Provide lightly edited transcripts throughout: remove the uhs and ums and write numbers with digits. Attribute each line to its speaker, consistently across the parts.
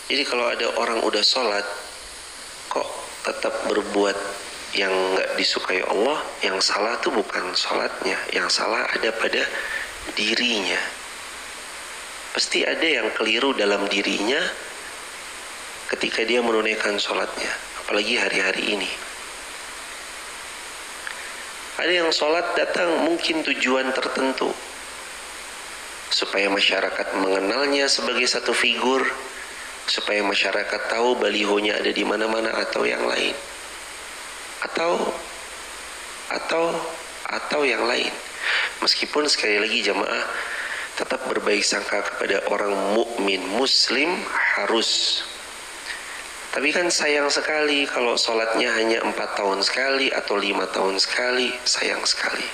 Speaker 1: Jadi kalau ada orang udah sholat kok tetap berbuat yang nggak disukai Allah, yang salah tuh bukan sholatnya, yang salah ada pada dirinya. Pasti ada yang keliru dalam dirinya ketika dia menunaikan sholatnya, apalagi hari-hari ini. Ada yang sholat datang mungkin tujuan tertentu, supaya masyarakat mengenalnya sebagai satu figur, supaya masyarakat tahu balihonya ada di mana-mana, atau yang lain, atau yang lain. Meskipun sekali lagi jamaah tetap berbaik sangka kepada orang mukmin muslim harus. Tapi kan sayang sekali kalau sholatnya hanya 4 tahun sekali atau 5 tahun sekali, sayang sekali.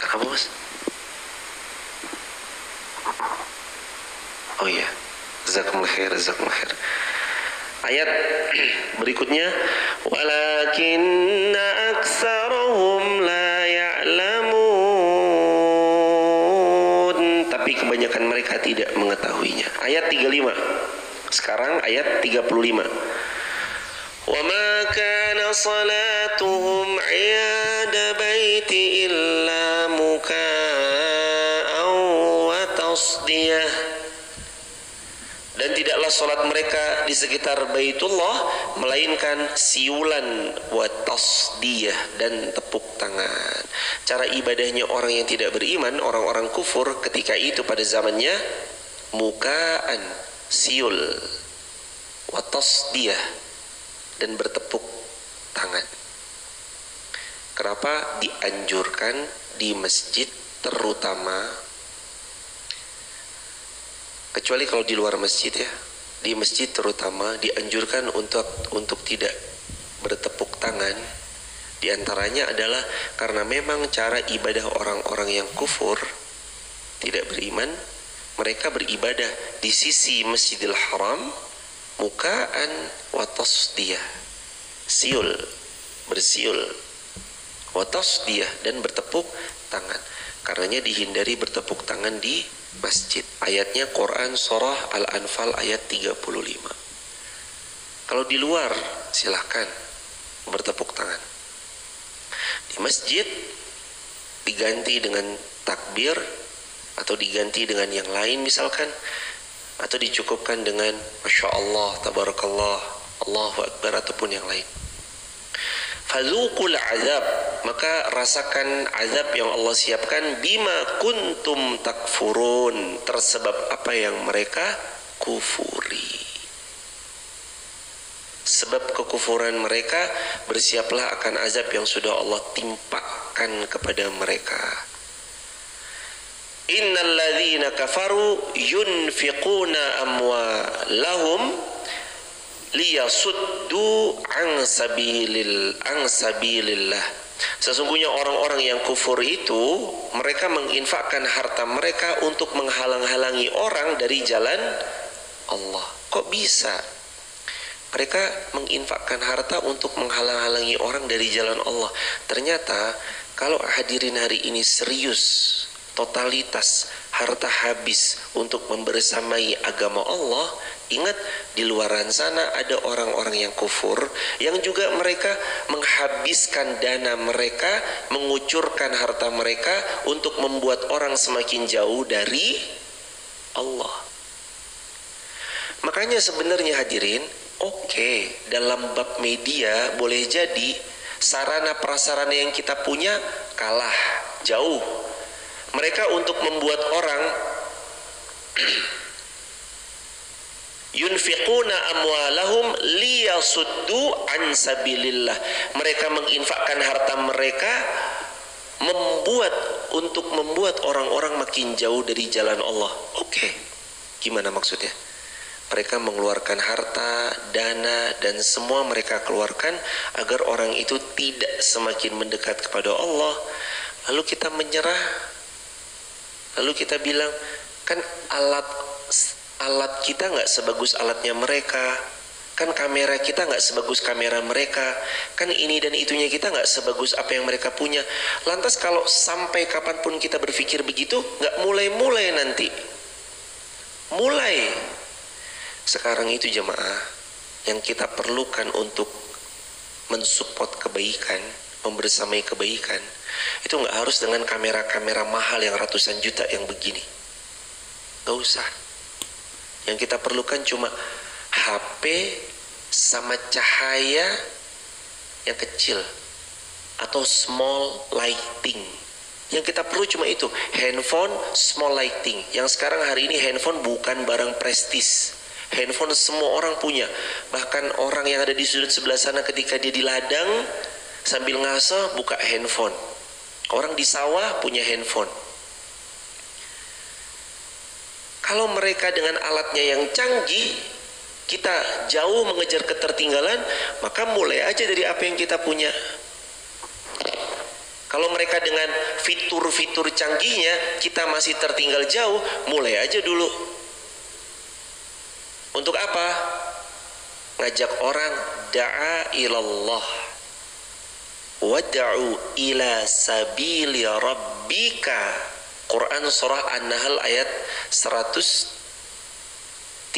Speaker 1: Kenapa mas? Oh iya, jazakumullah khair, jazakumullah khair. Ayat berikutnya, walakinna aktsarahum la ya'lamun, tapi kebanyakan mereka tidak mengetahuinya. Ayat 35. Sekarang ayat 35. Wa ma kana salatuhum 'inda baiti illa muka'an wa tasdiyah. Dan tidaklah sholat mereka di sekitar Baitullah melainkan siulan wa tasdiyah dan tepuk tangan. Cara ibadahnya orang yang tidak beriman, orang-orang kufur ketika itu pada zamannya, mukaan, siul, wa tasdiyah, dan bertepuk tangan. Kenapa dianjurkan di masjid terutama? Kecuali kalau di luar masjid ya. Di masjid terutama dianjurkan untuk tidak bertepuk tangan. Di antaranya adalah karena memang cara ibadah orang-orang yang kufur, tidak beriman, mereka beribadah di sisi Masjidil Haram mukaan wa tasdiyah, siul, bersiul, wa tasdiyah, dan bertepuk tangan. Karenanya dihindari bertepuk tangan di masjid. Ayatnya Quran surah Al-Anfal ayat 35. Kalau di luar silahkan bertepuk tangan. Di masjid diganti dengan takbir atau diganti dengan yang lain misalkan, atau dicukupkan dengan Masya Allah, Tabarakallah, Allahu Akbar, ataupun yang lain. Fadzuqul azab, maka rasakan azab yang Allah siapkan, bima kuntum takfurun, tersebab apa yang mereka kufuri. Sebab kekufuran mereka, bersiaplah akan azab yang sudah Allah timpakan kepada mereka. Innal ladzina kafaru yunfiquna amwalahum liyasuddu an sabilillah. Sesungguhnya orang-orang yang kufur itu, mereka menginfakkan harta mereka untuk menghalang-halangi orang dari jalan Allah. Kok bisa? Mereka menginfakkan harta untuk menghalang-halangi orang dari jalan Allah. Ternyata kalau hadirin hari ini serius, totalitas, harta habis untuk membersamai agama Allah, ingat di luaran sana ada orang-orang yang kufur yang juga mereka menghabiskan dana mereka, mengucurkan harta mereka untuk membuat orang semakin jauh dari Allah. Makanya sebenarnya hadirin, dalam bab media boleh jadi sarana prasarana yang kita punya kalah jauh. Mereka untuk membuat orang yunfiquna amwalahum liyasuddu an sabilillah. Mereka menginfakkan harta mereka untuk membuat orang-orang makin jauh dari jalan Allah. Gimana maksudnya? Mereka mengeluarkan harta, dana, dan semua mereka keluarkan agar orang itu tidak semakin mendekat kepada Allah. Lalu kita menyerah. Lalu kita bilang, kan alat kita nggak sebagus alatnya mereka. Kan kamera kita nggak sebagus kamera mereka, kan ini dan itunya kita nggak sebagus apa yang mereka punya. Lantas kalau sampai kapanpun kita berpikir begitu, nggak mulai-mulai nanti. Mulai sekarang itu jemaah, yang kita perlukan untuk mensupport kebaikan, membersamai kebaikan, itu nggak harus dengan kamera-kamera mahal yang ratusan juta yang begini. Nggak usah. Yang kita perlukan cuma HP sama cahaya yang kecil atau small lighting. Yang kita perlu cuma itu, handphone small lighting. Yang sekarang hari ini handphone bukan barang prestis. Handphone semua orang punya. Bahkan orang yang ada di sudut sebelah sana ketika dia di ladang sambil ngaso buka handphone. Orang di sawah punya handphone. Kalau mereka dengan alatnya yang canggih, kita jauh mengejar ketertinggalan, maka mulai aja dari apa yang kita punya. Kalau mereka dengan fitur-fitur canggihnya, kita masih tertinggal jauh, mulai aja dulu. Untuk apa? Ngajak orang, da'a ilallah, wada'u ila sabili rabbika. Quran surah An-Nahl ayat 125,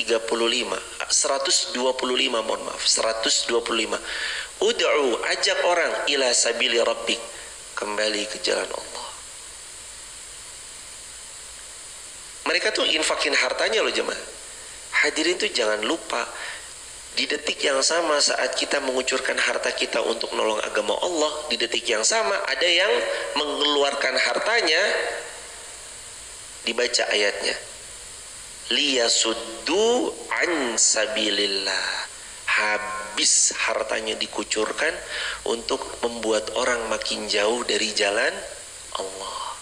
Speaker 1: mohon maaf, 125. Ud'u, ajak orang, ila sabili rabbik, kembali ke jalan Allah. Mereka tuh infakin hartanya loh jemaah. Hadirin tuh jangan lupa, di detik yang sama saat kita mengucurkan harta kita untuk nolong agama Allah, di detik yang sama ada yang mengeluarkan hartanya. Dibaca ayatnya, liyasuddu an sabilillah, habis hartanya dikucurkan untuk membuat orang makin jauh dari jalan Allah.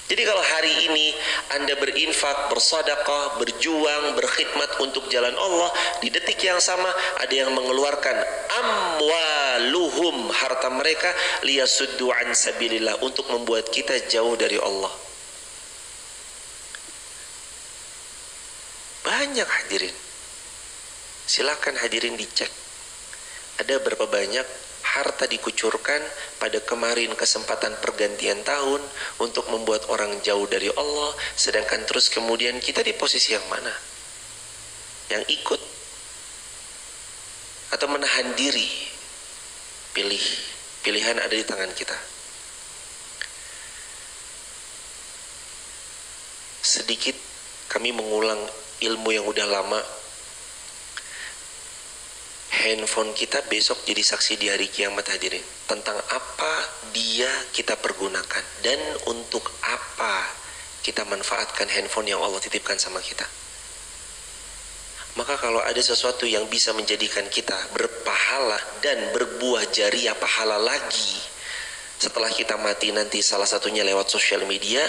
Speaker 1: Jadi kalau hari ini Anda berinfak, bersedekah, berjuang, berkhidmat untuk jalan Allah, di detik yang sama ada yang mengeluarkan amwaluhum, harta mereka, liyasuddu an sabilillah, untuk membuat kita jauh dari Allah. Banyak hadirin. Silakan hadirin dicek. Ada berapa banyak harta dikucurkan pada kemarin kesempatan pergantian tahun untuk membuat orang jauh dari Allah, sedangkan terus kemudian kita di posisi yang mana? Yang ikut atau menahan diri? Pilih. Pilihan ada di tangan kita. Sedikit kami mengulang ilmu yang udah lama. Handphone kita besok jadi saksi di hari kiamat hadirin, tentang apa dia kita pergunakan dan untuk apa kita manfaatkan handphone yang Allah titipkan sama kita. Maka kalau ada sesuatu yang bisa menjadikan kita berpahala dan berbuah jariah pahala lagi setelah kita mati nanti, salah satunya lewat sosial media,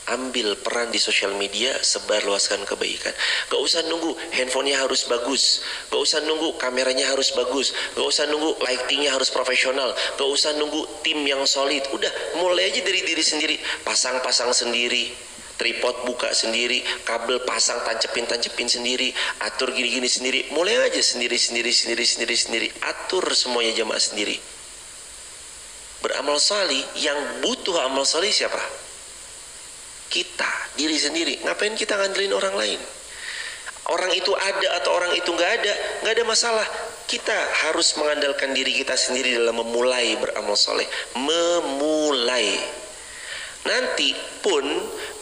Speaker 1: ambil peran di sosial media, sebarluaskan kebaikan. Gak usah nunggu handphonenya harus bagus, gak usah nunggu kameranya harus bagus, gak usah nunggu lightingnya harus profesional, gak usah nunggu tim yang solid. Udah mulai aja dari diri sendiri, pasang-pasang sendiri, tripod buka sendiri, kabel pasang tancepin sendiri, atur gini-gini sendiri. Mulai aja sendiri, atur semuanya jamaah sendiri. Beramal salih, yang butuh amal salih siapa? Kita, diri sendiri. Ngapain kita ngandelin orang lain? Orang itu ada atau orang itu nggak ada masalah. Kita harus mengandalkan diri kita sendiri dalam memulai beramal soleh. Memulai. Nanti pun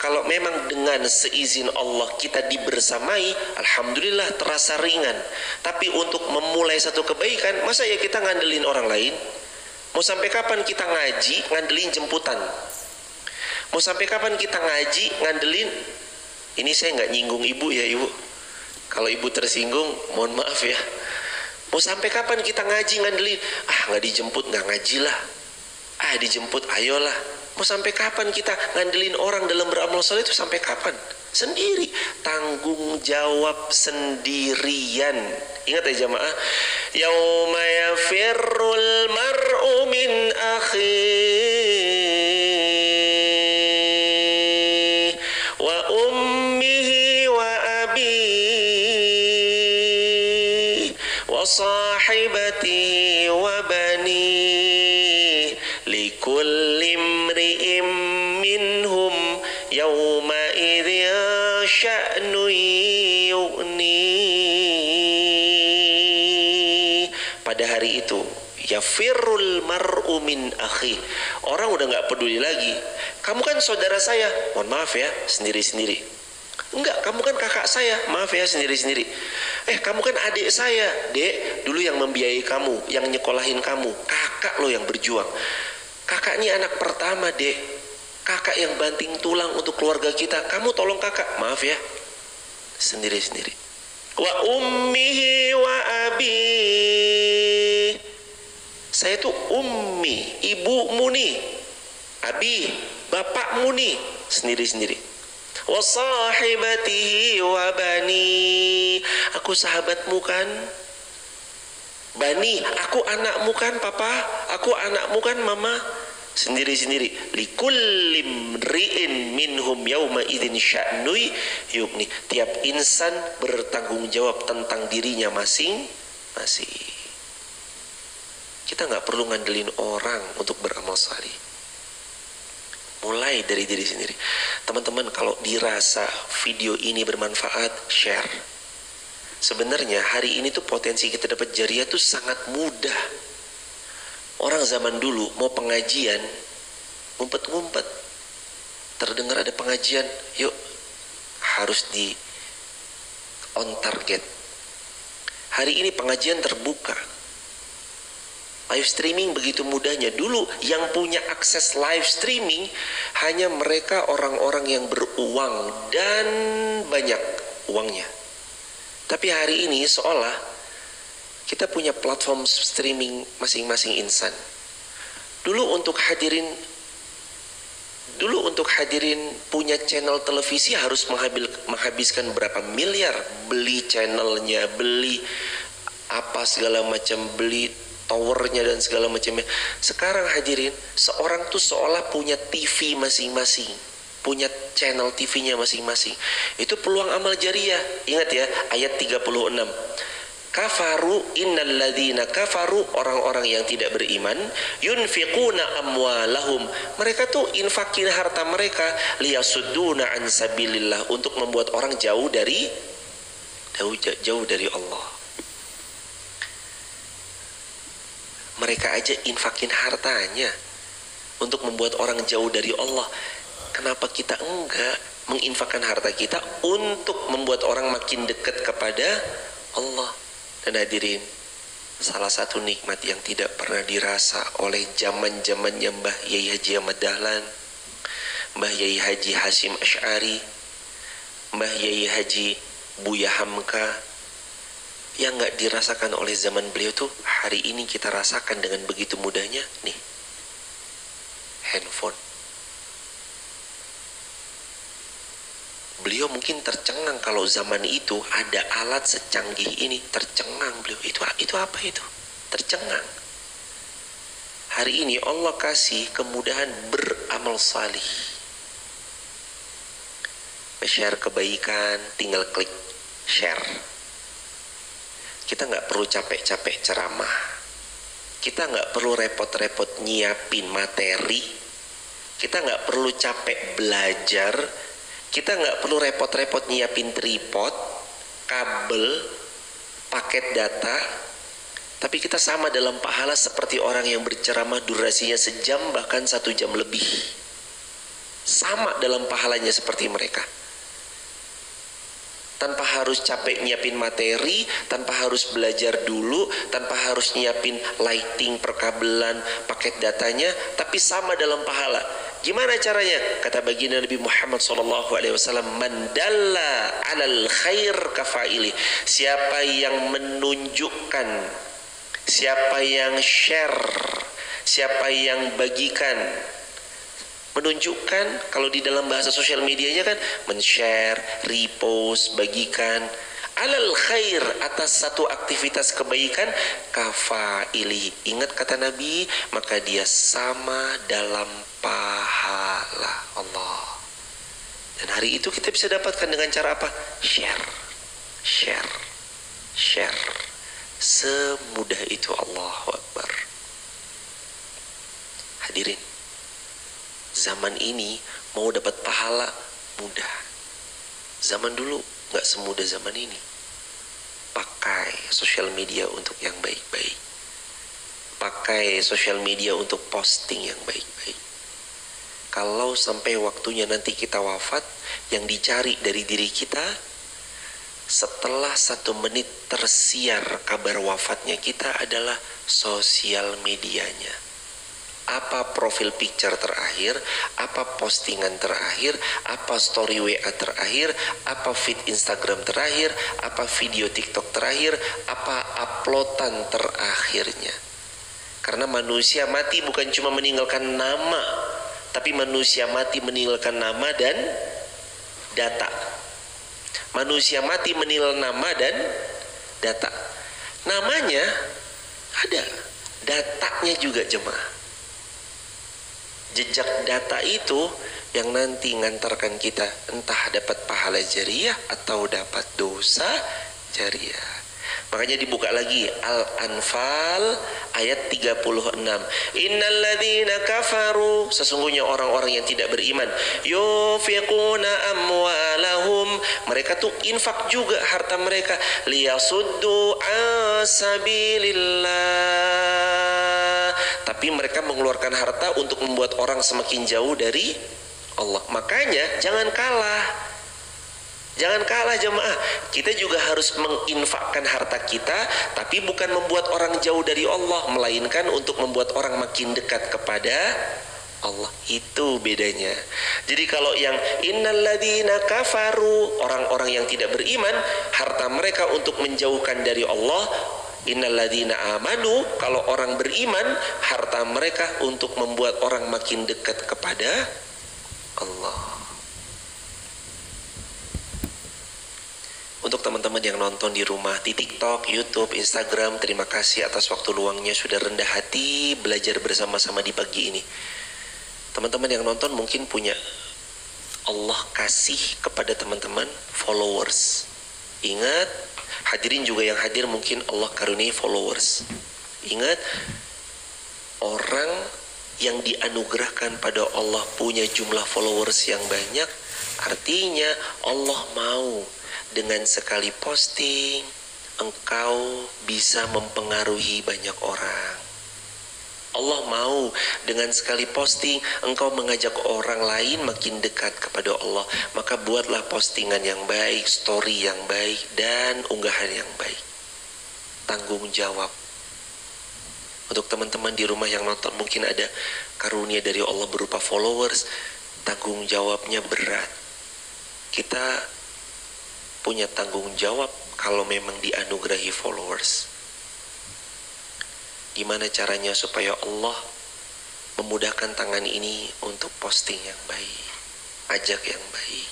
Speaker 1: kalau memang dengan seizin Allah kita dibersamai, alhamdulillah terasa ringan. Tapi untuk memulai satu kebaikan, masa ya kita ngandelin orang lain? Mau sampai kapan kita ngaji ngandelin jemputan? Mau sampai kapan kita ngaji ngandelin? Ini saya nggak nyinggung ibu ya ibu. Kalau ibu tersinggung, mohon maaf ya. Mau sampai kapan kita ngaji ngandelin? Nggak dijemput nggak ngaji lah. Dijemput ayolah. Mau sampai kapan kita ngandelin orang dalam beramal soleh itu? Sampai kapan? Sendiri, tanggung jawab sendirian. Ingat ya jamaah, yauma yafirrul mar'u min akhihi wa ummihi wa abihi wa sahibatihi wa bani likulli imri'in minhum yawma idzin sya'nu yughni. Pada hari itu yafirrul mar'u min akhi, orang udah gak peduli lagi. Kamu kan saudara saya, mohon maaf ya, sendiri-sendiri. Enggak, kamu kan kakak saya, maaf ya, sendiri-sendiri. Kamu kan adik saya, dek, dulu yang membiayai kamu, yang nyekolahin kamu. Kakak lo yang berjuang. Kakak ini anak pertama, dek. Kakak yang banting tulang untuk keluarga kita. Kamu tolong kakak, maaf ya, sendiri-sendiri. Wa ummihi wa abi, saya tuh ummi, ibumu nih. Abi, bapakmu nih, sendiri-sendiri. Wa sahibatihi wa bani, aku sahabatmu kan. Bani, aku anakmu kan papa, aku anakmu kan mama, sendiri-sendiri. Likulli imri'in minhum yauma idzin sya'nu yughni. Tiap insan bertanggung jawab tentang dirinya masing-masing. Kita nggak perlu ngandelin orang untuk beramal salih. Mulai dari diri sendiri. Teman-teman, kalau dirasa video ini bermanfaat, share. Sebenarnya hari ini tuh potensi kita dapat jariah tuh sangat mudah. Orang zaman dulu mau pengajian, ngumpet-ngumpet. Terdengar ada pengajian, yuk, harus di on target. Hari ini pengajian terbuka. Live streaming begitu mudahnya. Dulu yang punya akses live streaming hanya mereka orang-orang yang beruang dan banyak uangnya. Tapi hari ini seolah kita punya platform streaming masing-masing insan. Dulu untuk hadirin punya channel televisi harus menghabiskan berapa miliar, beli channelnya, beli apa segala macam, beli towernya dan segala macamnya. Sekarang hadirin, seorang tuh seolah punya TV masing-masing, punya channel TV-nya masing-masing. Itu peluang amal jariah. Ingat ya, ayat 36. Kafaru innalladzina kafaru, orang-orang yang tidak beriman, yunfiquna amwalahum, mereka tuh infakin harta mereka, liyasudduna an sabilillah, untuk membuat orang jauh dari Allah. Mereka aja infakin hartanya untuk membuat orang jauh dari Allah. Kenapa kita enggak menginfakkan harta kita untuk membuat orang makin dekat kepada Allah? Dan hadirin, salah satu nikmat yang tidak pernah dirasa oleh zaman-zamannya Mbah Yai Haji Ahmad Dahlan, Mbah Yai Haji Hasyim Asy'ari, Mbah Yai Haji Buya Hamka, yang gak dirasakan oleh zaman beliau tuh hari ini kita rasakan dengan begitu mudahnya. Nih, handphone. Beliau mungkin tercengang kalau zaman itu ada alat secanggih ini, tercengang beliau. Itu apa itu? Tercengang. Hari ini Allah kasih kemudahan beramal salih. Share kebaikan, tinggal klik share. Kita nggak perlu capek-capek ceramah. Kita nggak perlu repot-repot nyiapin materi. Kita nggak perlu capek belajar. Kita nggak perlu repot-repot nyiapin tripod, kabel, paket data. Tapi kita sama dalam pahala seperti orang yang berceramah durasinya sejam bahkan 1 jam lebih. Sama dalam pahalanya seperti mereka. Tanpa harus capek nyiapin materi, tanpa harus belajar dulu, tanpa harus nyiapin lighting, perkabelan, paket datanya, tapi sama dalam pahala. Gimana caranya? Kata baginda Nabi Muhammad SAW, man dalla 'alal khair kafaili. Siapa yang menunjukkan, siapa yang share, siapa yang bagikan. Menunjukkan, kalau di dalam bahasa sosial medianya kan men-share, repost, bagikan. Alal khair, atas satu aktivitas kebaikan, kafaili. Ingat kata Nabi, maka dia sama dalam pahala Allah. Dan hari itu kita bisa dapatkan dengan cara apa? Share, share, share. Semudah itu. Allahu Akbar. Hadirin, zaman ini mau dapat pahala mudah. Zaman dulu gak semudah zaman ini. Pakai sosial media untuk yang baik-baik. Pakai sosial media untuk posting yang baik-baik. Kalau sampai waktunya nanti kita wafat, yang dicari dari diri kita, setelah 1 menit tersiar kabar wafatnya kita adalah sosial medianya. Apa profil picture terakhir, apa postingan terakhir, apa story WA terakhir, apa feed Instagram terakhir, apa video TikTok terakhir, apa uploadan terakhirnya. Karena manusia mati bukan cuma meninggalkan nama, tapi manusia mati meninggalkan nama dan data. Manusia mati meninggalkan nama dan data. Namanya ada, datanya juga jemaah. Jejak data itu yang nanti ngantarkan kita entah dapat pahala jariah atau dapat dosa jariah. Makanya dibuka lagi Al-Anfal ayat 36. Innalladzina kafaru, sesungguhnya orang-orang yang tidak beriman, yufiquna amwalahum, mereka tuh infak juga harta mereka, liyasuddu asabilillah, tapi mereka mengeluarkan harta untuk membuat orang semakin jauh dari Allah. Makanya jangan kalah. Jangan kalah jemaah. Kita juga harus menginfakkan harta kita, tapi bukan membuat orang jauh dari Allah, melainkan untuk membuat orang makin dekat kepada Allah. Itu bedanya. Jadi kalau yang innalladzina kafaru, orang-orang yang tidak beriman, harta mereka untuk menjauhkan dari Allah. Innalladzina amanu, kalau orang beriman, harta mereka untuk membuat orang makin dekat kepada Allah. Untuk teman-teman yang nonton di rumah di TikTok, YouTube, Instagram, terima kasih atas waktu luangnya sudah rendah hati belajar bersama-sama di pagi ini. Teman-teman yang nonton mungkin punya, Allah kasih kepada teman-teman followers. Ingat, hadirin juga yang hadir mungkin Allah karuniai followers. Ingat, orang yang dianugerahkan pada Allah punya jumlah followers yang banyak, artinya Allah mau dengan sekali posting engkau bisa mempengaruhi banyak orang. Allah mau dengan sekali posting engkau mengajak orang lain makin dekat kepada Allah. Maka buatlah postingan yang baik, story yang baik, dan unggahan yang baik. Tanggung jawab. Untuk teman-teman di rumah yang nonton mungkin ada karunia dari Allah berupa followers, tanggung jawabnya berat. Kita punya tanggung jawab kalau memang dianugerahi followers. Gimana caranya supaya Allah memudahkan tangan ini untuk posting yang baik, ajak yang baik,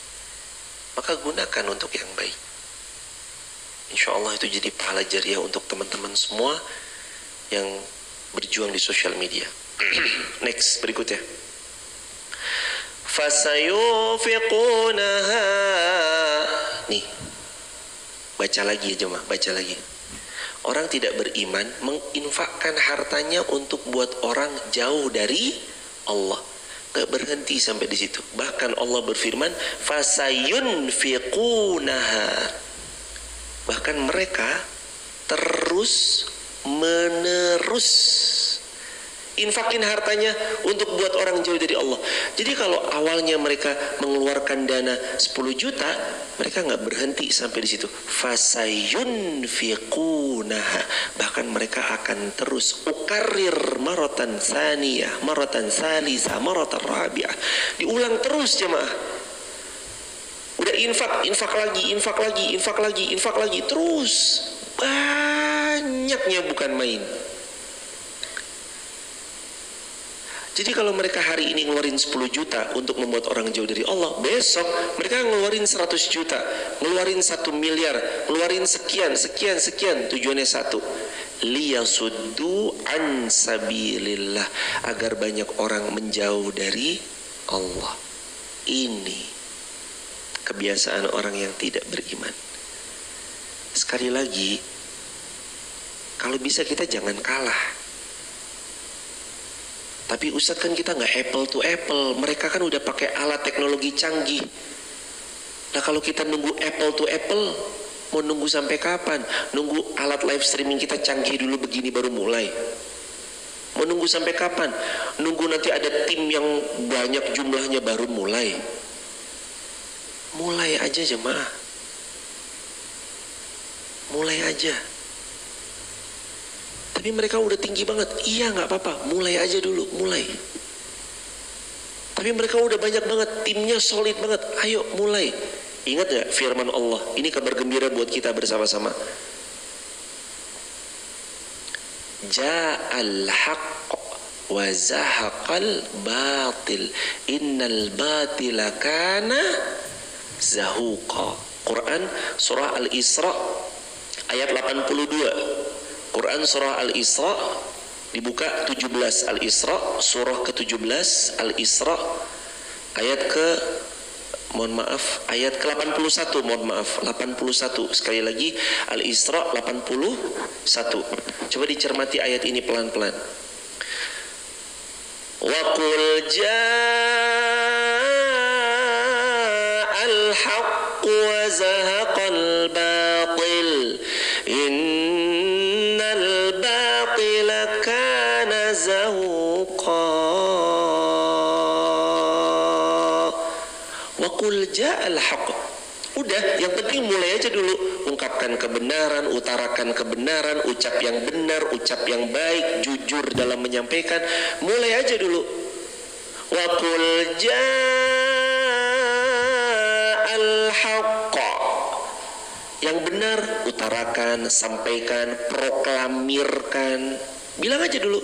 Speaker 1: maka gunakan untuk yang baik. Insya Allah itu jadi pahala jariah untuk teman-teman semua yang berjuang di sosial media. Next, berikutnya. Fasayufiqunaha. Nih, baca lagi ya jemaah, baca lagi. Orang tidak beriman menginfakkan hartanya untuk buat orang jauh dari Allah. Gak berhenti sampai di situ. Bahkan Allah berfirman, fasayunfiqunaha. Bahkan mereka terus menerus infakin hartanya untuk buat orang jauh dari Allah. Jadi kalau awalnya mereka mengeluarkan dana 10 juta, mereka nggak berhenti sampai di situ. Fasayunfiqunaha. Bahkan mereka akan terus ukarir maratan tsaniyah, maratan tsalitsah, maratan rabi'ah. Diulang terus jemaah. Udah infak lagi, infak lagi terus. Banyaknya bukan main. Jadi kalau mereka hari ini ngeluarin 10 juta untuk membuat orang jauh dari Allah, besok mereka ngeluarin 100 juta, ngeluarin 1 miliar, ngeluarin sekian, tujuannya satu, liyasuddu an sabilillah, agar banyak orang menjauh dari Allah. Ini kebiasaan orang yang tidak beriman. Sekali lagi, Kalau bisa kita jangan kalah. Tapi Ustadz kan kita nggak apple to apple. Mereka kan udah pakai alat teknologi canggih. Nah kalau kita nunggu apple to apple, mau nunggu sampai kapan? Nunggu alat live streaming kita canggih dulu begini baru mulai. Mau nunggu sampai kapan? Nunggu nanti ada tim yang banyak jumlahnya baru mulai. Mulai aja jemaah. Mulai aja. Tapi mereka udah tinggi banget. Iya nggak apa-apa, mulai aja dulu, mulai. Tapi mereka udah banyak banget, timnya solid banget. Ayo mulai. Ingat gak firman Allah? Ini kabar gembira buat kita bersama-sama. Ja'al haqq wa zahaqal batil. Innal batila kana zahuqa. Quran surah Al-Isra ayat 82. Quran surah Al-Isra dibuka 17. Al-Isra surah ke-17 Al-Isra ayat ke ayat ke-81, 81. Sekali lagi Al-Isra 81. Coba dicermati ayat ini pelan-pelan. Wa qul ja'al haqq wa zahaqal batil. Innal batila kana zahuqa. Wa qul ja'al haqq. Udah, yang penting mulai aja dulu. Ungkapkan kebenaran, utarakan kebenaran, ucap yang benar, ucap yang baik, jujur dalam menyampaikan. Mulai aja dulu. Wa qul ja'al haqq. Yang benar utarakan, sampaikan, proklamirkan. Bilang aja dulu.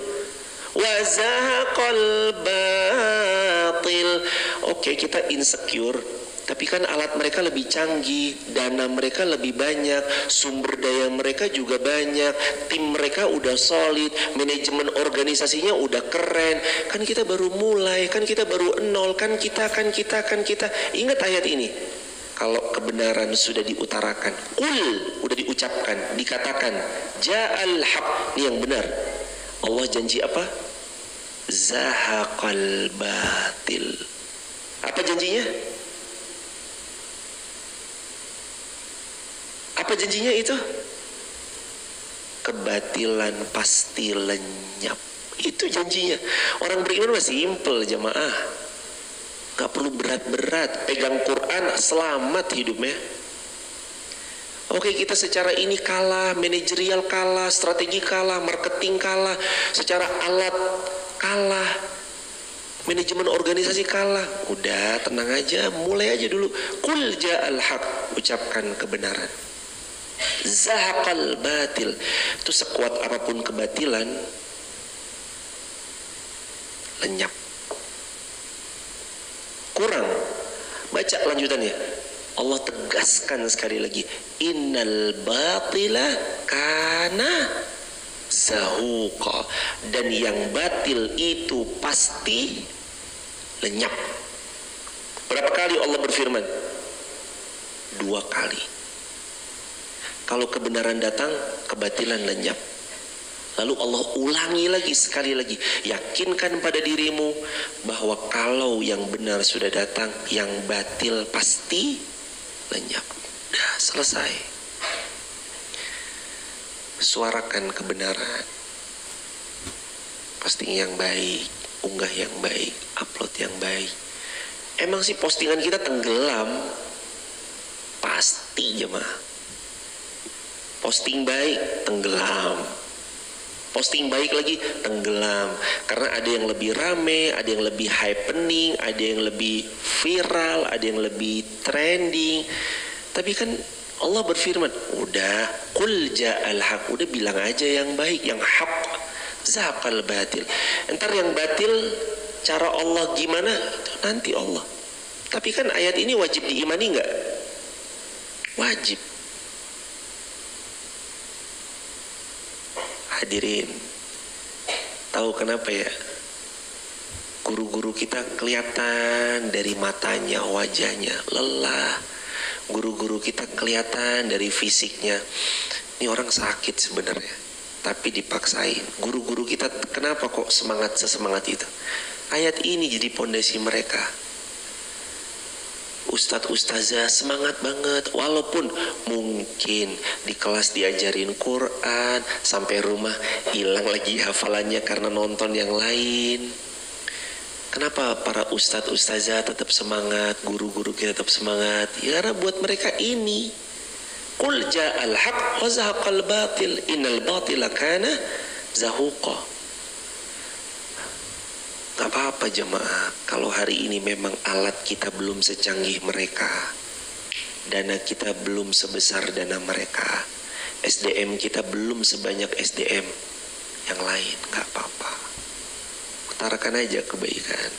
Speaker 1: Wa zahaqal batil. Oke, kita insecure, tapi kan alat mereka lebih canggih, dana mereka lebih banyak, sumber daya mereka juga banyak, tim mereka udah solid, manajemen organisasinya udah keren. Kan kita baru mulai, kan kita baru nol, kan kita. Ingat ayat ini. Kalau kebenaran sudah diutarakan, udah diucapkan, dikatakan, ja'al haq, ini yang benar. Allah janji apa? Zahaqal batil. Apa janjinya? Apa janjinya itu? Kebatilan pasti lenyap. Itu janjinya. Orang beriman masih simple jamaah. Gak perlu berat-berat. Pegang Quran, selamat hidupnya. Oke, kita secara ini kalah, manajerial kalah, strategi kalah, marketing kalah, secara alat kalah, manajemen organisasi kalah. Udah, tenang aja, mulai aja dulu. Qul ja'al haq, ucapkan kebenaran. Zahaqal batil. Itu sekuat apapun kebatilan, lenyap. Kurang. Baca lanjutannya. Allah tegaskan sekali lagi. Innal batila kana zahuqa. Dan yang batil itu pasti lenyap. Berapa kali Allah berfirman? 2 kali. Kalau kebenaran datang, kebatilan lenyap. Lalu Allah ulangi lagi sekali lagi. Yakinkan pada dirimu bahwa kalau yang benar sudah datang, yang batil pasti lenyap. Udah selesai. Suarakan kebenaran. Posting yang baik, unggah yang baik, upload yang baik. Emang sih postingan kita tenggelam? Pasti jemaah. Posting baik, tenggelam. Posting baik lagi, tenggelam. Karena ada yang lebih rame, ada yang lebih happening, ada yang lebih viral, ada yang lebih trending. Tapi kan Allah berfirman, udah, qul ja'al haq, udah bilang aja yang baik, yang hak, zahaqal batil. Entar yang batil, cara Allah gimana, itu nanti Allah. Tapi kan ayat ini wajib diimani nggak? Wajib. Hadirin, tahu kenapa ya? Guru-guru kita kelihatan dari matanya, wajahnya lelah. Guru-guru kita kelihatan dari fisiknya. Ini orang sakit sebenarnya. tapi dipaksain. Guru-guru kita kenapa kok sesemangat itu? Ayat ini jadi pondasi mereka. Ustadz ustazah semangat banget, walaupun mungkin di kelas diajarin Quran, sampai rumah hilang lagi hafalannya karena nonton yang lain. Kenapa para ustadz ustazah tetap semangat, guru-guru kita tetap semangat? Ya karena buat mereka ini, qul ja'al haqq wa zahaqal batil innal batila kana zahuqa. Gak apa-apa jemaah, kalau hari ini memang alat kita belum secanggih mereka, dana kita belum sebesar dana mereka, SDM kita belum sebanyak SDM yang lain, gak apa-apa. Utarakan aja kebaikan.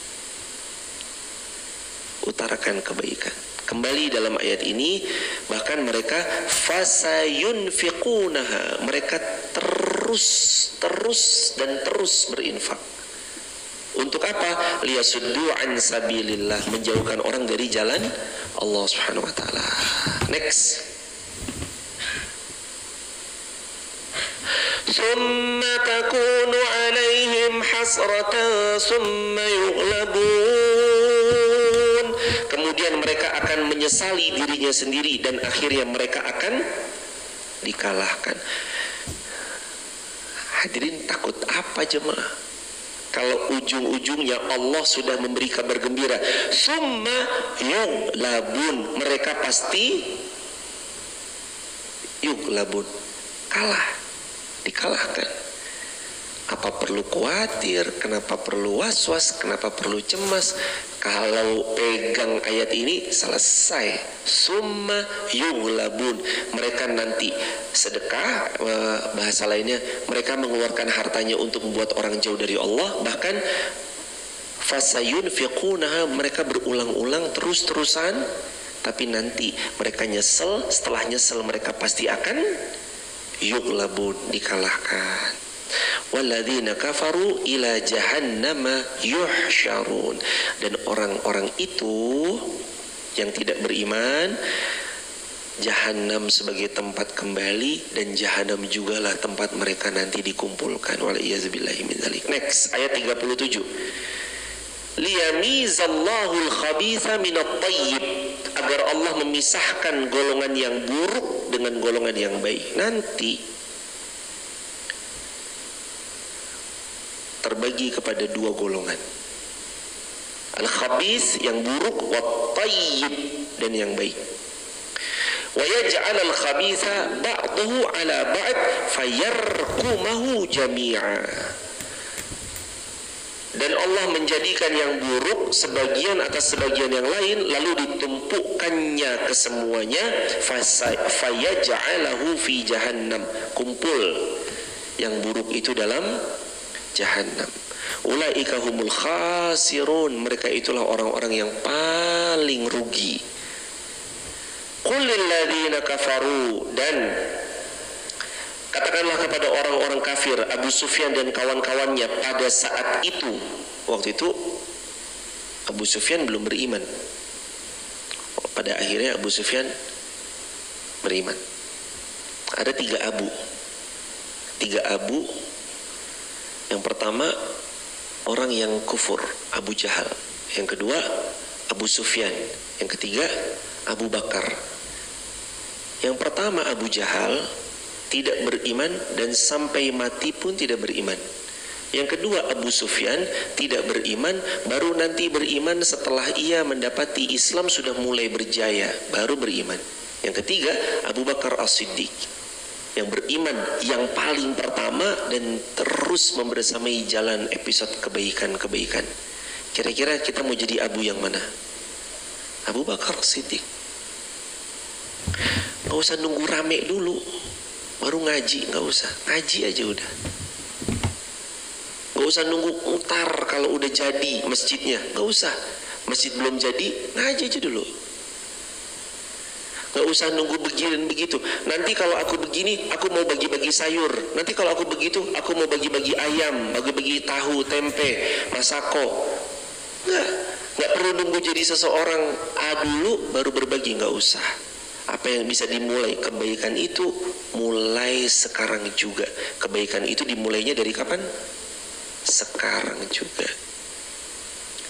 Speaker 1: Utarakan kebaikan. Kembali dalam ayat ini, bahkan mereka fasayunfiqunaha, mereka terus berinfak. Untuk apa? Liyasuddu an sabilillah, menjauhkan orang dari jalan Allah Subhanahu wa taala. Next. Summa takunu alaihim hasratan summa yughlabun. Kemudian mereka akan menyesali dirinya sendiri dan akhirnya mereka akan dikalahkan. Hadirin, takut apa jemaah? Kalau ujung-ujungnya Allah sudah memberi kabar gembira, summa yughlabun, mereka pasti yughlabun, dikalahkan. Apa perlu khawatir? Kenapa perlu was-was? Kenapa perlu cemas? Kalau pegang ayat ini selesai. Summa yughlabun, mereka nanti sedekah, bahasa lainnya mereka mengeluarkan hartanya untuk membuat orang jauh dari Allah. Bahkan fasayunfiqunaha, mereka berulang-ulang terus-terusan, tapi nanti mereka nyesel. Setelah nyesel mereka pasti akan yughlabun, dikalahkan. Walladzina kafaru ila jahannama yuhsyarun, dan orang-orang itu yang tidak beriman, Jahannam sebagai tempat kembali, dan Jahannam jugalah tempat mereka nanti dikumpulkan. Wal'iyazubillahi min dzalik. Next, ayat 37. Liyamizallahu al-khabitha minat tayyib, agar Allah memisahkan golongan yang buruk dengan golongan yang baik. Nanti terbagi kepada dua golongan, al-khabith yang buruk, wa tayyib dan yang baik. Wa yaj'al al-khabitha ba'dahu ala ba'd fayarkumahu jami'a, dan Allah menjadikan yang buruk sebagian atas sebagian yang lain, lalu ditumpukannya kesemuanya, fayaj'alahu fi jahannam, kumpul yang buruk itu dalam Jahannam. Ulaika humul khasirun, mereka itulah orang-orang yang paling rugi. Qul lil ladzina kafaru, dan katakanlah kepada orang-orang kafir, Abu Sufyan dan kawan-kawannya pada saat itu. Waktu itu Abu Sufyan belum beriman. Pada akhirnya Abu Sufyan beriman. Ada tiga abu. Yang pertama orang yang kufur, Abu Jahal. Yang kedua Abu Sufyan. Yang ketiga Abu Bakar. Yang pertama Abu Jahal tidak beriman dan sampai mati pun tidak beriman. Yang kedua Abu Sufyan tidak beriman, baru nanti beriman setelah ia mendapati Islam sudah mulai berjaya, baru beriman. Yang ketiga Abu Bakar As-Siddiq, yang beriman yang paling pertama dan terus membersamai jalan episode kebaikan-kebaikan. Kira-kira kita mau jadi abu yang mana? Abu Bakar Siddiq. Gak usah nunggu rame dulu baru ngaji, gak usah. Ngaji aja udah. Gak usah nunggu ntar kalau udah jadi masjidnya, gak usah. Masjid belum jadi, ngaji aja dulu. Gak usah nunggu begini dan begitu. Nanti kalau aku begini, aku mau bagi-bagi sayur. Nanti kalau aku begitu, aku mau bagi-bagi ayam, bagi-bagi tahu, tempe, masako. Gak perlu nunggu jadi seseorang A dulu baru berbagi, gak usah. Apa yang bisa dimulai? Kebaikan itu mulai sekarang juga. Kebaikan itu dimulainya dari kapan? Sekarang juga.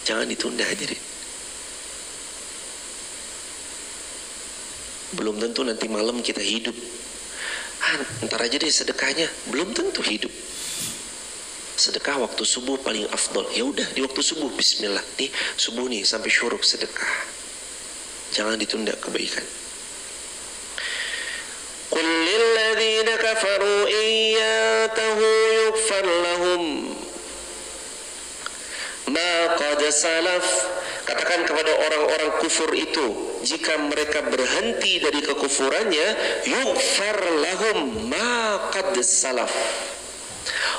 Speaker 1: Jangan ditunda hadirin. Belum tentu nanti malam kita hidup. Ntar aja deh sedekahnya. Belum tentu hidup. Sedekah waktu subuh paling afdol. Ya udah di waktu subuh bismillah. Nih subuh nih sampai syuruk sedekah. Jangan ditunda kebaikan. Qul lilladzina kafaru iyatahu yughfar lahum ma qad salaf. Katakan kepada orang-orang kufur itu, jika mereka berhenti dari kekufurannya, yughfar lahum ma qad salaf.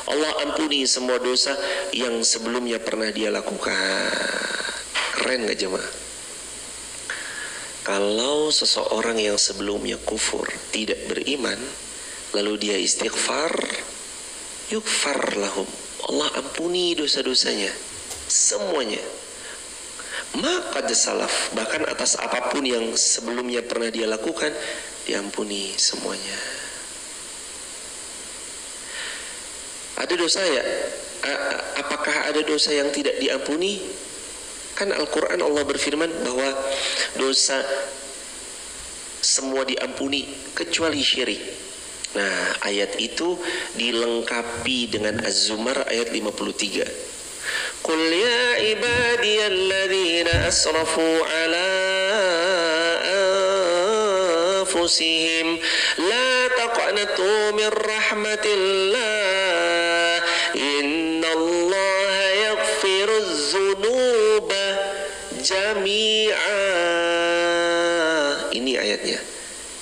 Speaker 1: Allah ampuni semua dosa yang sebelumnya pernah dia lakukan. Keren gak jemaah? Kalau seseorang yang sebelumnya kufur, tidak beriman, lalu dia istighfar, yughfar lahum. Allah ampuni dosa-dosanya semuanya. Maka salaf, bahkan atas apapun yang sebelumnya pernah dia lakukan, diampuni semuanya. Ada dosa ya? Apakah ada dosa yang tidak diampuni? Kan Al-Quran Allah berfirman bahwa dosa semua diampuni kecuali syirik. Nah, ayat itu dilengkapi dengan Az-Zumar ayat 53. Qul ya ibadiyalladzina asrafu ala anfusihim la taqnatu min rahmatillah innallaha yaghfiruz dzunuba jami'a. Ini ayatnya.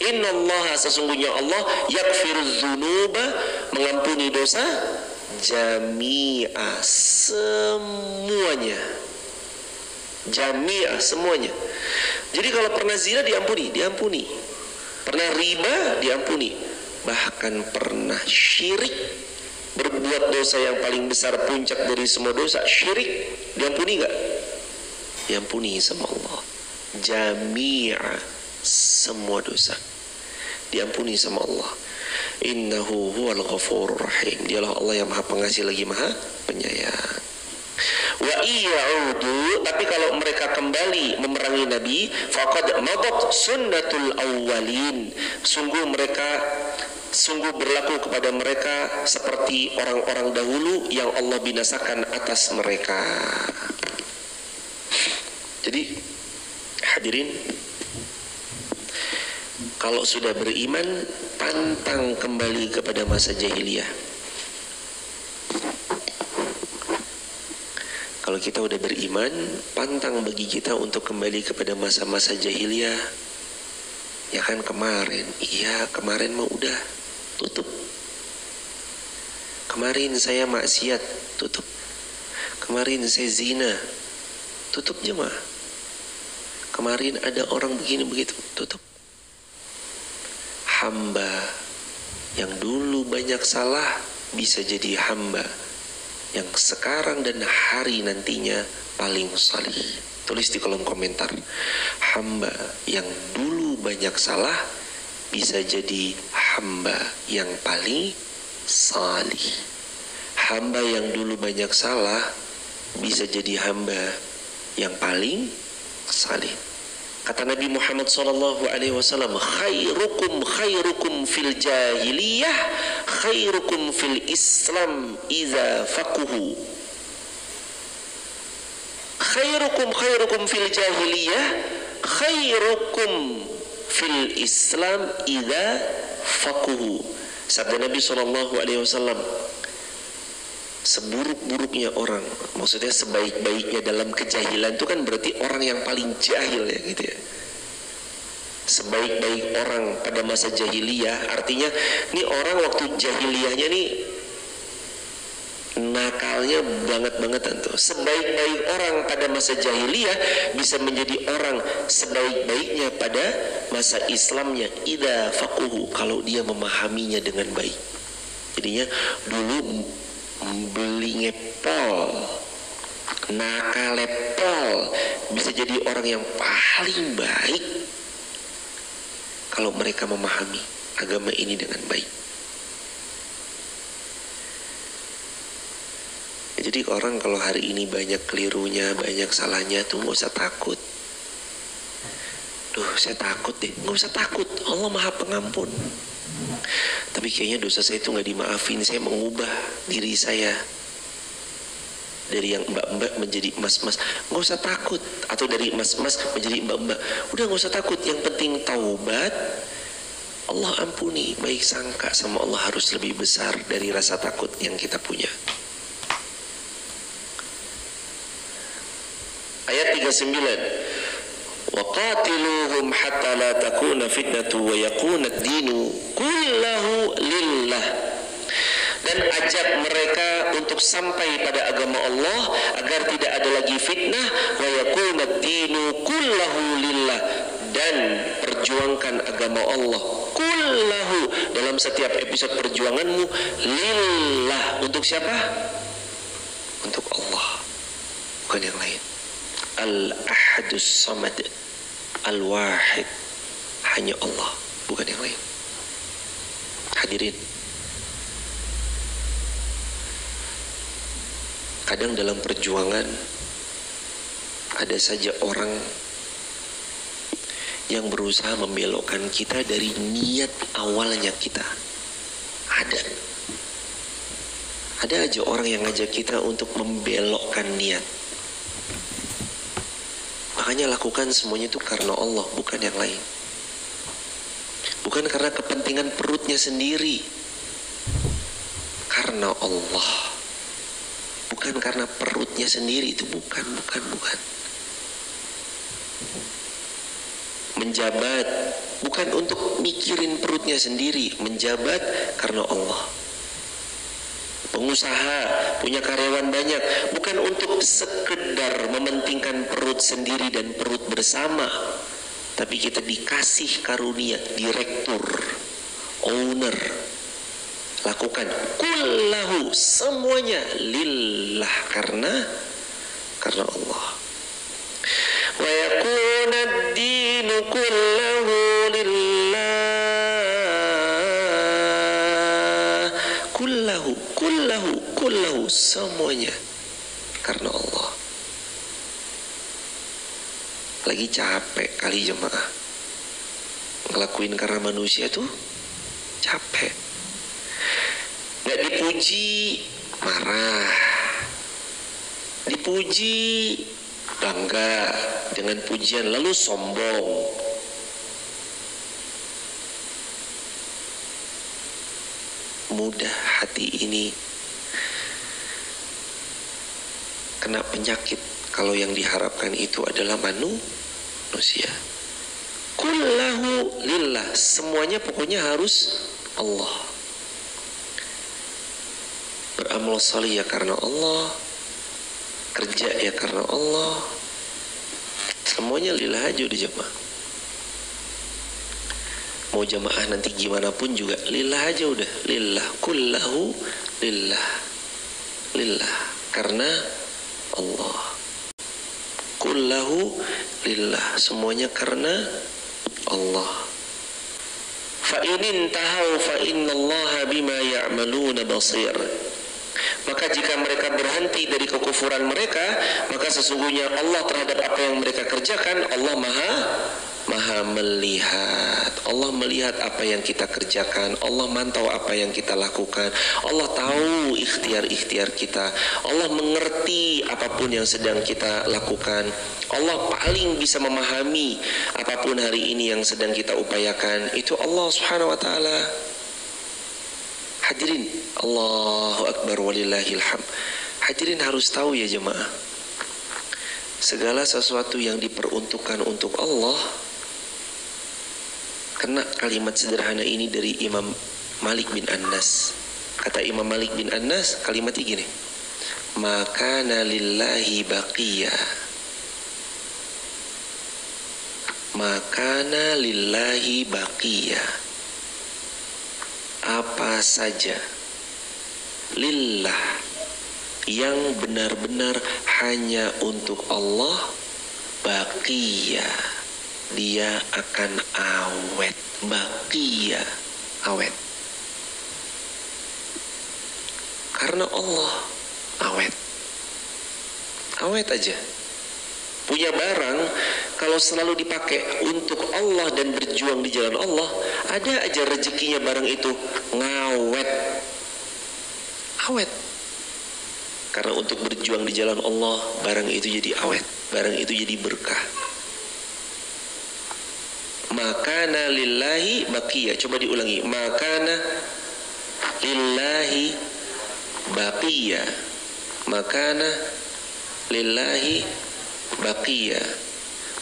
Speaker 1: Innallaha, sesungguhnya Allah, yaghfiruz dzunuba, mengampuni dosa, jami'a, semuanya. Jami'a, semuanya. Jadi kalau pernah zina diampuni, diampuni. Pernah riba diampuni. Bahkan pernah syirik, berbuat dosa yang paling besar, puncak dari semua dosa, syirik, diampuni enggak? Diampuni sama Allah. Jami'a, semua dosa diampuni sama Allah. Innahu huwal ghafurur rahim. Dialah Allah yang maha pengasih lagi maha penyayang. Wa iya'udu, tapi kalau mereka kembali memerangi Nabi, faqad madat sunnatul awwalin, sungguh berlaku kepada mereka seperti orang-orang dahulu yang Allah binasakan atas mereka. Jadi hadirin, kalau sudah beriman, pantang kembali kepada masa jahiliyah. Kalau kita udah beriman, pantang bagi kita untuk kembali kepada masa-masa jahiliyah. Ya kan kemarin, iya kemarin mah udah tutup. Kemarin saya maksiat, tutup. Kemarin saya zina, tutup jemaah. Kemarin ada orang begini begitu, tutup. Hamba yang dulu banyak salah bisa jadi hamba yang sekarang dan hari nantinya paling salih. Tulis di kolom komentar. Hamba yang dulu banyak salah bisa jadi hamba yang paling salih. Hamba yang dulu banyak salah bisa jadi hamba yang paling salih. Kata Nabi Muhammad SAW, khairukum fil jahiliyah, khairukum fil Islam idza faquhu. Khairukum fil jahiliyah, khairukum fil Islam idza faquhu. Sabda Nabi SAW, seburuk-buruknya orang, maksudnya sebaik-baiknya dalam kejahilan itu kan berarti orang yang paling jahil ya gitu ya. Sebaik-baik orang pada masa jahiliyah, artinya nih orang waktu jahiliyahnya nih nakalnya banget-bangetan tuh. Sebaik-baik orang pada masa jahiliyah bisa menjadi orang sebaik-baiknya pada masa Islamnya idza faquhu, kalau dia memahaminya dengan baik. Jadinya dulu beli ngepol, nakalepol, bisa jadi orang yang paling baik kalau mereka memahami agama ini dengan baik. Jadi orang kalau hari ini banyak kelirunya, banyak salahnya tuh gak usah takut. Duh, saya takut deh. Gak usah takut, Allah Maha Pengampun. Tapi kayaknya dosa saya itu gak dimaafin. Saya mengubah diri saya dari yang mbak-mbak menjadi mas-mas. Gak usah takut. Atau dari mas-mas menjadi mbak-mbak. Udah gak usah takut. Yang penting taubat, Allah ampuni. Baik sangka sama Allah harus lebih besar dari rasa takut yang kita punya. Ayat 39. Wa qatiluhum hatta la takuna fitnatu wa yakuna ad-dinu kullahu lillah. Dan ajak mereka untuk sampai pada agama Allah agar tidak ada lagi fitnah, wa yakuna ad-dinu kullahu lillah, dan perjuangkan agama Allah kullahu dalam setiap episode perjuanganmu lillah. Untuk siapa? Untuk Allah, bukan yang lain. Al-Ahadus Samad, Al-Wahid, hanya Allah, bukan yang lain. Hadirin, kadang dalam perjuangan ada saja orang yang berusaha membelokkan kita dari niat awalnya kita. Ada aja orang yang ngajak kita untuk membelokkan niat. Makanya lakukan semuanya itu karena Allah, bukan yang lain. Bukan karena kepentingan perutnya sendiri. Karena Allah. Bukan karena perutnya sendiri, itu bukan. Menjabat bukan untuk mikirin perutnya sendiri, menjabat karena Allah. Pengusaha punya karyawan banyak bukan untuk sekedar mementingkan perut sendiri dan perut bersama, tapi kita dikasih karunia direktur, owner. Lakukan kullahu, semuanya lillah, karena Allah. Wa yakuna ad-dinu kullahu lillah. Kullahu, semuanya karena Allah. Lagi capek kali jemaah ngelakuin karena manusia tuh capek. Nggak dipuji marah, dipuji bangga dengan pujian lalu sombong. Mudah hati ini kena penyakit kalau yang diharapkan itu adalah manusia. Kullahu lillah, semuanya pokoknya harus Allah. Beramal salih ya karena Allah, kerja ya karena Allah, semuanya lillah aja udah jemaah. Mau jemaah nanti gimana pun juga lillah aja udah, lillah, kullahu lillah, karena Allah. Kullahu lillah, semuanya karena Allah. Fa in intahu fa innallaha bima ya'maluna basir. Maka jika mereka berhenti dari kekufuran mereka, maka sesungguhnya Allah terhadap apa yang mereka kerjakan, Allah maha melihat. Allah melihat apa yang kita kerjakan, Allah mantau apa yang kita lakukan, Allah tahu ikhtiar-ikhtiar kita, Allah mengerti apapun yang sedang kita lakukan, Allah paling bisa memahami apapun hari ini yang sedang kita upayakan. Itu Allah subhanahu wa ta'ala. Hadirin, Allahu Akbar walillahil hamd. Hadirin harus tahu ya jemaah, segala sesuatu yang diperuntukkan untuk Allah. Kena kalimat sederhana ini dari Imam Malik bin Anas. Kata Imam Malik bin Anas, kalimatnya gini: makana lillahi baqiyya. Makana lillahi baqiyya. Apa saja lillah yang benar-benar hanya untuk Allah, baqiyya, dia akan awet. Baqiya, awet. Karena Allah awet. Awet aja. Punya barang kalau selalu dipakai untuk Allah dan berjuang di jalan Allah, ada aja rezekinya barang itu ngawet. Awet. Karena untuk berjuang di jalan Allah, barang itu jadi awet, barang itu jadi berkah. Makana lillahi baqiyah. Coba diulangi. Makana lillahi baqiyah. Makana lillahi baqiyah.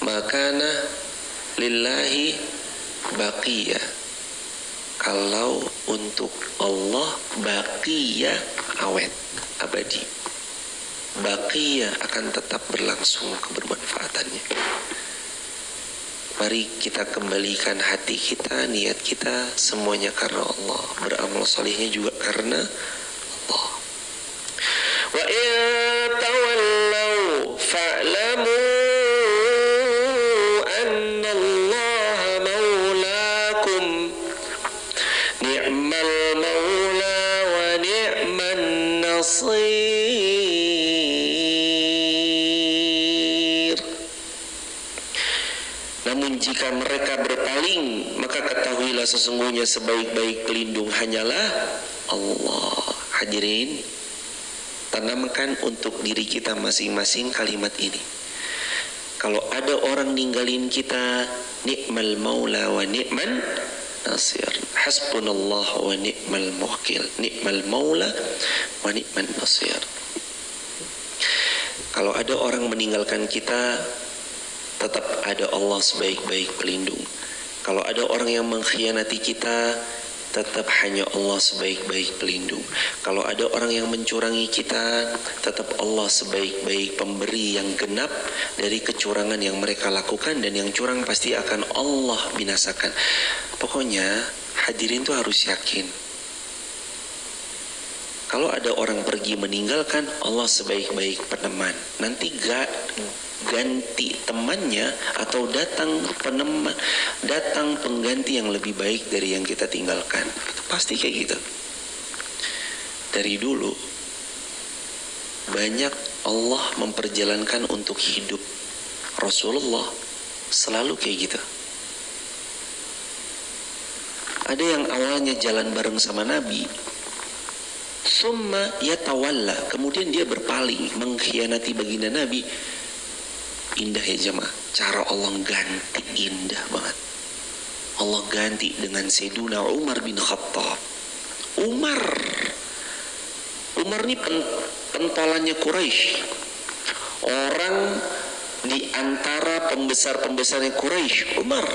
Speaker 1: Makana lillahi baqiyah. Kalau untuk Allah baqiyah, awet, abadi. Baqiyah akan tetap berlangsung kebermanfaatannya. Mari kita kembalikan hati kita, niat kita semuanya karena Allah. Beramal solehnya juga karena Allah. Wa in tawallaw fa'lamu anna Allah maulakum ni'mal maula wa ni'man nasir. Namun jika mereka berpaling, maka ketahuilah sesungguhnya sebaik-baik pelindung hanyalah Allah. Hadirin, tanamkan untuk diri kita masing-masing kalimat ini. Kalau ada orang ninggalin kita, ni'mal maula wa ni'man nasir. Hasbunallah wa ni'mal muwakil. Ni'mal maula wa ni'man nasir. Kalau ada orang meninggalkan kita, tetap ada Allah sebaik-baik pelindung. Kalau ada orang yang mengkhianati kita, tetap hanya Allah sebaik-baik pelindung. Kalau ada orang yang mencurangi kita, tetap Allah sebaik-baik pemberi yang genap dari kecurangan yang mereka lakukan, dan yang curang pasti akan Allah binasakan. Pokoknya hadirin tuh harus yakin, kalau ada orang pergi meninggalkan, Allah sebaik-baik peneman. Nanti gak ganti temannya atau datang peneman, datang pengganti yang lebih baik dari yang kita tinggalkan. Itu pasti kayak gitu. Dari dulu banyak Allah memperjalankan untuk hidup. Rasulullah selalu kayak gitu. Ada yang awalnya jalan bareng sama Nabi, summa yatawalla, kemudian dia berpaling mengkhianati baginda Nabi. Indah ya jemaah, cara Allah ganti indah banget. Allah ganti dengan Sayyiduna Umar bin Khattab. Umar ini pentolannya Quraisy, orang di antara pembesar-pembesarnya Quraisy. Umar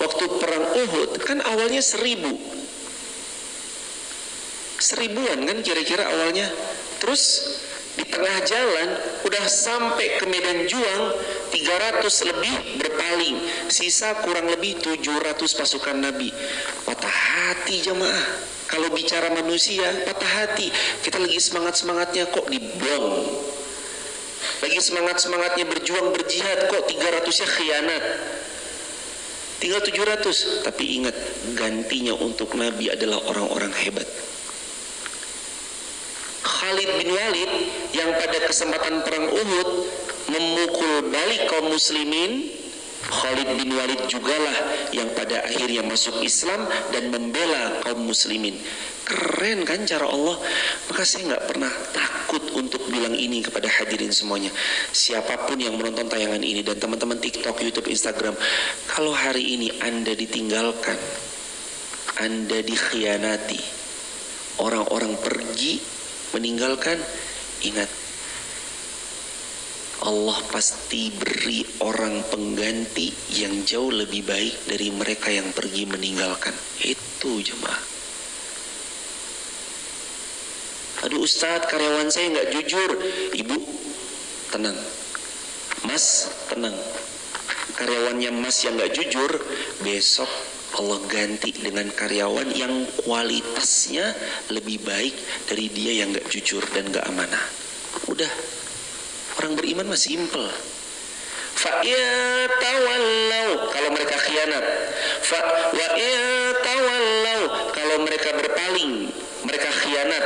Speaker 1: waktu perang Uhud kan awalnya 1000-an kan kira-kira awalnya, terus di tengah jalan udah sampai ke medan juang 300 lebih berpaling, sisa kurang lebih 700 pasukan Nabi. Patah hati jemaah. Kalau bicara manusia patah hati. Kita lagi semangat-semangatnya kok dibuang, lagi semangat-semangatnya berjuang berjihad kok 300-nya khianat, tinggal 700. Tapi ingat, gantinya untuk Nabi adalah orang-orang hebat. Khalid bin Walid yang pada kesempatan perang Uhud memukul balik kaum muslimin, Khalid bin Walid jugalah yang pada akhirnya masuk Islam dan membela kaum muslimin. Keren kan cara Allah? Maka saya nggak pernah takut untuk bilang ini kepada hadirin semuanya. Siapapun yang menonton tayangan ini dan teman-teman TikTok, YouTube, Instagram, kalau hari ini Anda ditinggalkan, Anda dikhianati, orang-orang pergi meninggalkan, ingat, Allah pasti beri orang pengganti yang jauh lebih baik dari mereka yang pergi meninggalkan. Itu jemaah. Aduh Ustadz, karyawan saya nggak jujur. Ibu tenang, Mas tenang. Karyawannya Mas yang nggak jujur, besok Allah ganti dengan karyawan yang kualitasnya lebih baik dari dia yang gak jujur dan gak amanah. Udah, orang beriman mah simple. Fa yatawallau kalau mereka khianat. Wa yatawallau kalau mereka berpaling, mereka khianat,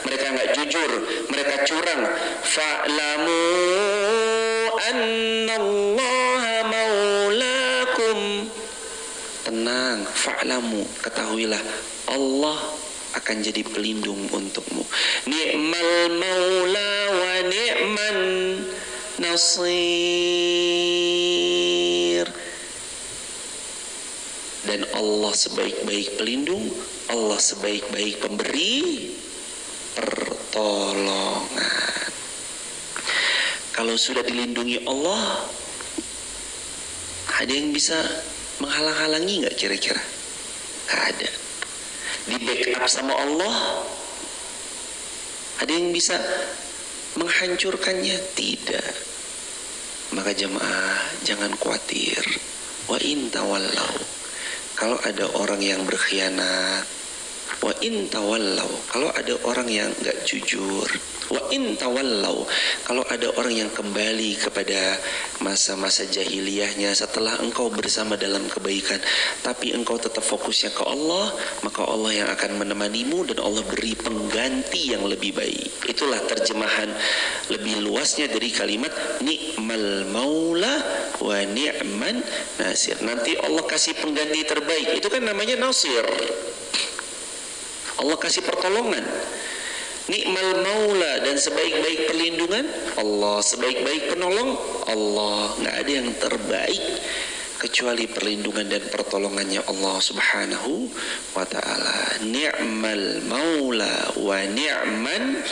Speaker 1: mereka enggak jujur, mereka curang. Fa'lamu annallaha maulakum. Tenang, fa'lamu, ketahuilah Allah akan jadi pelindung untukmu. Ni'mal maula wa ni'man nasir. Dan Allah sebaik-baik pelindung, Allah sebaik-baik pemberi pertolongan. Kalau sudah dilindungi Allah, ada yang bisa menghalang-halangi nggak kira-kira? Nggak ada. Di backup sama Allah, ada yang bisa menghancurkannya? Tidak. Maka jemaah jangan khawatir. Wa in tawallau, kalau ada orang yang berkhianat, wa in tawallau, kalau ada orang yang enggak jujur, wa in tawallau, kalau ada orang yang kembali kepada masa-masa jahiliyahnya setelah engkau bersama dalam kebaikan, tapi engkau tetap fokusnya ke Allah, maka Allah yang akan menemanimu dan Allah beri pengganti yang lebih baik. Itulah terjemahan lebih luasnya dari kalimat ni'mal maula wa ni'man nasir. Nanti Allah kasih pengganti terbaik, itu kan namanya nasir. Allah kasih pertolongan. Ni'mal maula, dan sebaik-baik perlindungan Allah, sebaik-baik penolong Allah. Nggak ada yang terbaik kecuali perlindungan dan pertolongannya Allah subhanahu wa ta'ala. Ni'mal maula wa ni'man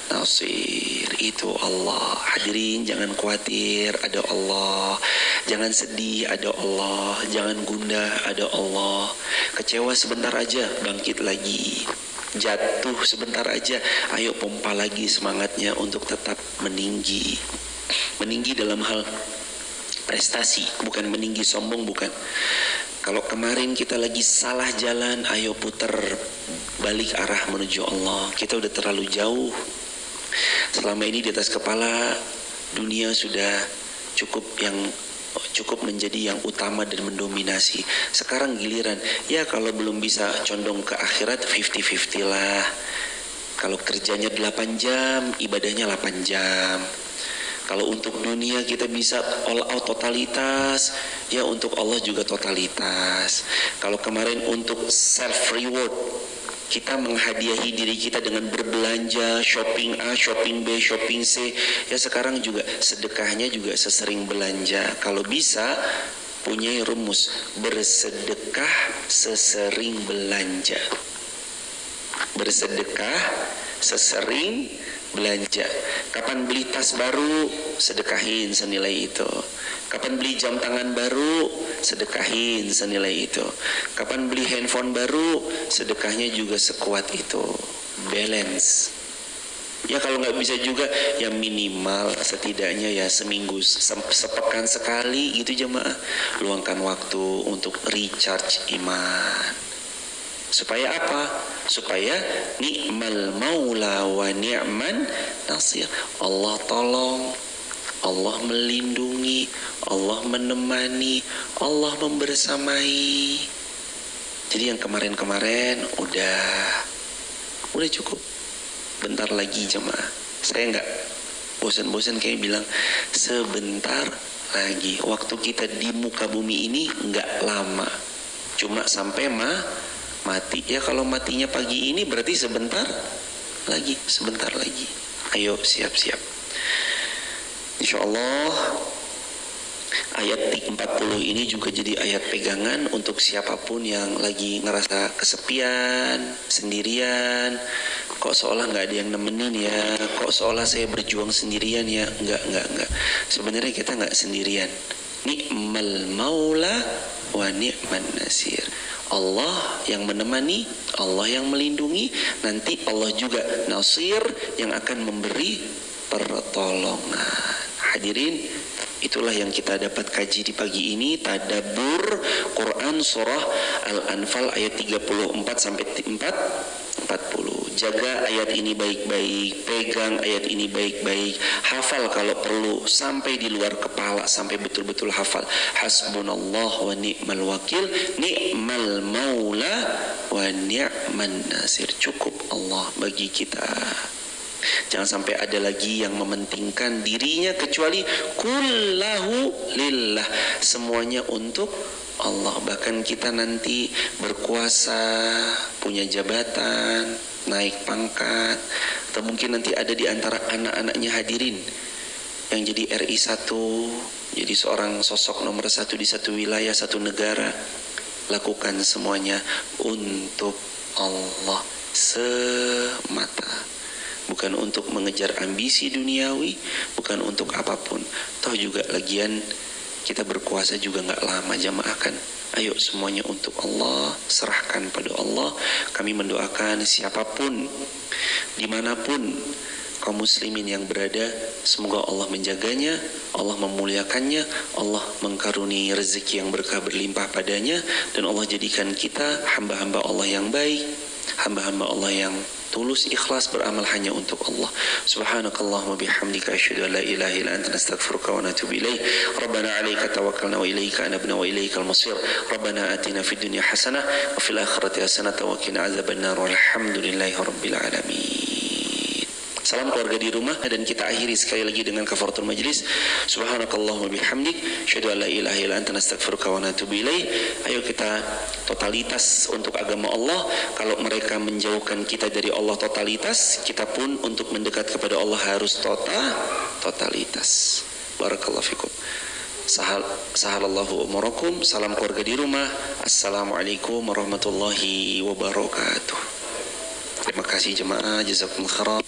Speaker 1: nasir, itu Allah. Hadirin jangan khawatir, ada Allah. Jangan sedih, ada Allah. Jangan gundah, ada Allah. Kecewa sebentar aja, bangkit lagi. Jatuh sebentar aja, ayo pompa lagi semangatnya untuk tetap meninggi. Meninggi dalam hal prestasi, bukan meninggi sombong, bukan. Kalau kemarin kita lagi salah jalan, ayo putar balik arah menuju Allah. Kita udah terlalu jauh. Selama ini di atas kepala dunia sudah cukup menjadi yang utama dan mendominasi. Sekarang giliran, ya kalau belum bisa condong ke akhirat 50-50 lah. Kalau kerjanya 8 jam, ibadahnya 8 jam. Kalau untuk dunia kita bisa all out totalitas, ya untuk Allah juga totalitas. Kalau kemarin untuk self reward, kita menghadiahi diri kita dengan berbelanja, shopping A, shopping B, shopping C. Ya sekarang juga sedekahnya juga sesering belanja. Kalau bisa punya rumus, bersedekah sesering belanja. Bersedekah sesering belanja. Kapan beli tas baru, sedekahin senilai itu. Kapan beli jam tangan baru, sedekahin senilai itu. Kapan beli handphone baru, sedekahnya juga sekuat itu. Balance. Ya kalau nggak bisa juga, ya minimal setidaknya ya seminggu, sepekan sekali gitu jemaah. Luangkan waktu untuk recharge iman. Supaya apa? Supaya ni'mal maula wa ni'man nasir. Allah tolong, Allah melindungi, Allah menemani, Allah membersamai. Jadi yang kemarin-kemarin udah cukup. Bentar lagi jemaah. Saya nggak bosan-bosan kayak bilang sebentar lagi. Waktu kita di muka bumi ini nggak lama. Cuma sampai mati. Ya kalau matinya pagi ini berarti sebentar lagi. Ayo siap-siap. InsyaAllah ayat 40 ini juga jadi ayat pegangan untuk siapapun yang lagi ngerasa kesepian, sendirian. Kok seolah nggak ada yang nemenin ya, kok seolah saya berjuang sendirian ya. Enggak. Sebenarnya kita nggak sendirian. Ni'mal maula wa ni'man nasir. Allah yang menemani, Allah yang melindungi, nanti Allah juga nasir yang akan memberi pertolongan. Hadirin, itulah yang kita dapat kaji di pagi ini. Tadabbur Quran surah Al-Anfal ayat 34 sampai 40. jaga ayat ini baik-baik, pegang ayat ini baik-baik, hafal kalau perlu sampai di luar kepala, sampai betul-betul hafal. Hasbunallah wa ni'mal wakil, ni'mal maula wa ni'man nasir. Cukup Allah bagi kita. Jangan sampai ada lagi yang mementingkan dirinya, kecuali kullahu lillah, semuanya untuk Allah. Bahkan kita nanti berkuasa, punya jabatan, naik pangkat, atau mungkin nanti ada di antara anak-anaknya hadirin yang jadi RI 1, jadi seorang sosok nomor 1 di satu wilayah, satu negara. Lakukan semuanya untuk Allah semata, bukan untuk mengejar ambisi duniawi, bukan untuk apapun. Toh juga lagian kita berkuasa juga nggak lama jamaah kan. Ayo semuanya untuk Allah, serahkan pada Allah. Kami mendoakan siapapun, dimanapun kaum muslimin yang berada, semoga Allah menjaganya, Allah memuliakannya, Allah mengkaruniai rezeki yang berkah berlimpah padanya, dan Allah jadikan kita hamba-hamba Allah yang baik, hamba-hamba Allah yang tulus ikhlas beramal hanya untuk Allah. Subhanakallahumma bihamdika asyhadu an la ilaha illa anta nastaghfiruka wa natubu ilaik. Rabbana 'alaika tawakkalna wa ilaika anabna wa ilaikal masir. Rabbana atina fid dunya hasanah wa fil akhirati hasanah wa qina adzabannar. Walhamdulillahi rabbil alamin. Salam keluarga di rumah, dan kita akhiri sekali lagi dengan kafaratul majlis. Subhanakallahumma bihamdik asyhadu an la ilaha illa anta nastaghfiruka wa natubu ilaik. Ayo kita totalitas untuk agama Allah. Kalau mereka menjauhkan kita dari Allah totalitas, kita pun untuk mendekat kepada Allah harus totalitas. Barakallahu fikum. Sahalallahu umurakum. Salam keluarga di rumah. Assalamualaikum warahmatullahi wabarakatuh. Terima kasih jemaah, jazakumullah khairan.